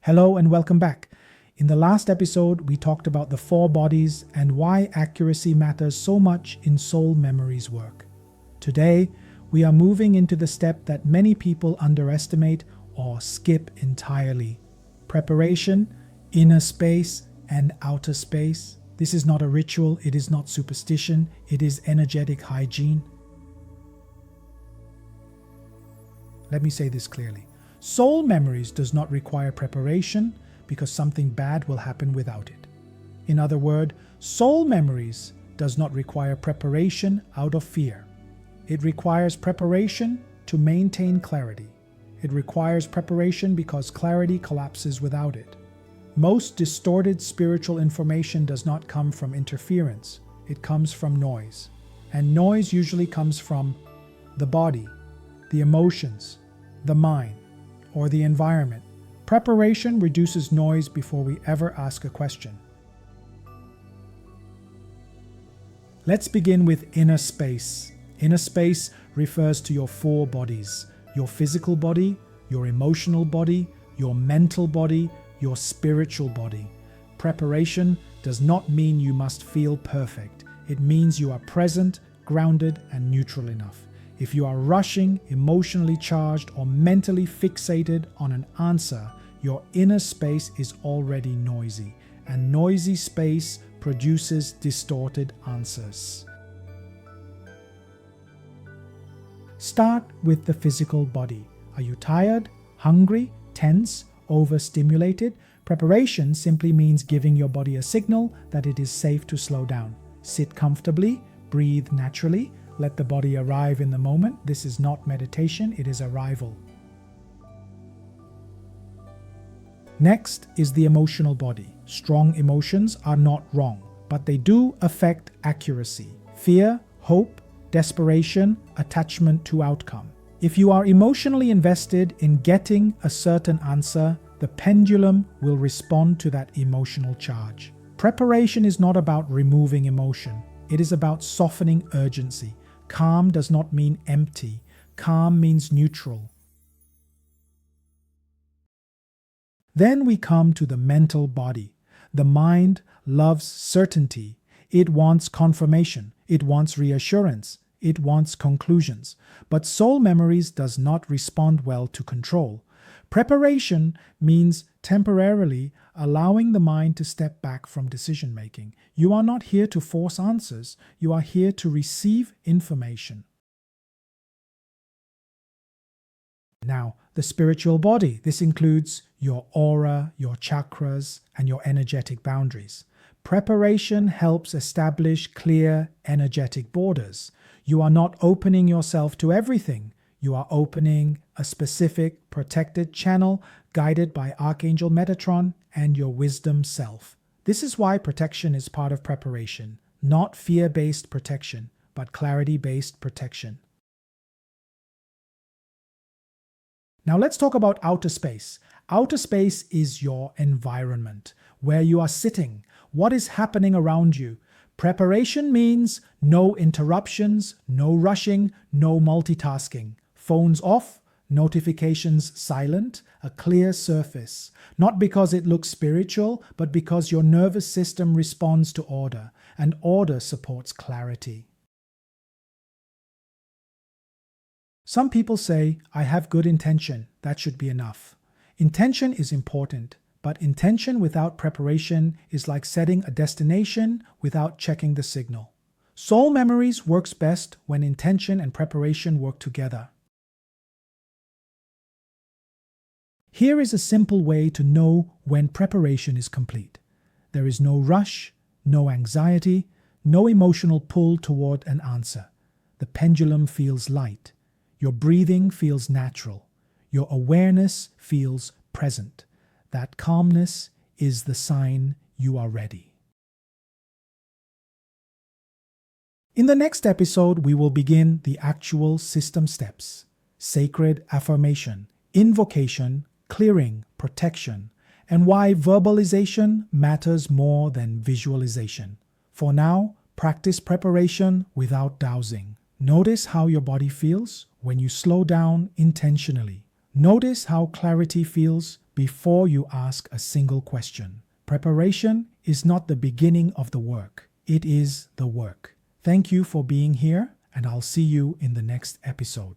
Hello and welcome back. In the last episode, we talked about the four bodies and why accuracy matters so much in soul memories work. Today, we are moving into the step that many people underestimate or skip entirely. Preparation, inner space, and outer space. This is not a ritual, it is not superstition, it is energetic hygiene. Let me say this clearly. Soul memories does not require preparation because something bad will happen without it. In other words, soul memories does not require preparation out of fear. It requires preparation to maintain clarity. It requires preparation because clarity collapses without it. Most distorted spiritual information does not come from interference. It comes from noise. And noise usually comes from the body, the emotions, the mind, or the environment. Preparation reduces noise before we ever ask a question. Let's begin with inner space. Inner space refers to your four bodies: your physical body, your emotional body, your mental body, your spiritual body. Preparation does not mean you must feel perfect. It means you are present, grounded, and neutral enough. If you are rushing, emotionally charged, or mentally fixated on an answer, your inner space is already noisy, and noisy space produces distorted answers. Start with the physical body. Are you tired, hungry, tense, overstimulated? Preparation simply means giving your body a signal that it is safe to slow down. Sit comfortably, breathe naturally, let the body arrive in the moment. This is not meditation, it is arrival. Next is the emotional body. Strong emotions are not wrong, but they do affect accuracy. Fear, hope, desperation, attachment to outcome. If you are emotionally invested in getting a certain answer, the pendulum will respond to that emotional charge. Preparation is not about removing emotion. It is about softening urgency. Calm does not mean empty. Calm means neutral. Then we come to the mental body. The mind loves certainty. It wants confirmation. It wants reassurance. It wants conclusions. But soul memories does not respond well to control. Preparation means temporarily allowing the mind to step back from decision making. You are not here to force answers. You are here to receive information. Now, the spiritual body. This includes your aura, your chakras, and your energetic boundaries. Preparation helps establish clear energetic borders. You are not opening yourself to everything. You are opening a specific protected channel guided by Archangel Metatron and your wisdom self. This is why protection is part of preparation, not fear-based protection, but clarity-based protection. Now let's talk about outer space. Outer space is your environment, where you are sitting, what is happening around you. Preparation means no interruptions, no rushing, no multitasking. Phones off, notifications silent, a clear surface. Not because it looks spiritual, but because your nervous system responds to order, and order supports clarity. Some people say, I have good intention, that should be enough. Intention is important, but intention without preparation is like setting a destination without checking the signal. Soul memories works best when intention and preparation work together. Here is a simple way to know when preparation is complete. There is no rush, no anxiety, no emotional pull toward an answer. The pendulum feels light. Your breathing feels natural. Your awareness feels present. That calmness is the sign you are ready. In the next episode, we will begin the actual system steps: sacred affirmation, invocation, clearing, protection, and why verbalization matters more than visualization. For now, practice preparation without dowsing. Notice how your body feels when you slow down intentionally. Notice how clarity feels before you ask a single question. Preparation is not the beginning of the work. It is the work. Thank you for being here, and I'll see you in the next episode.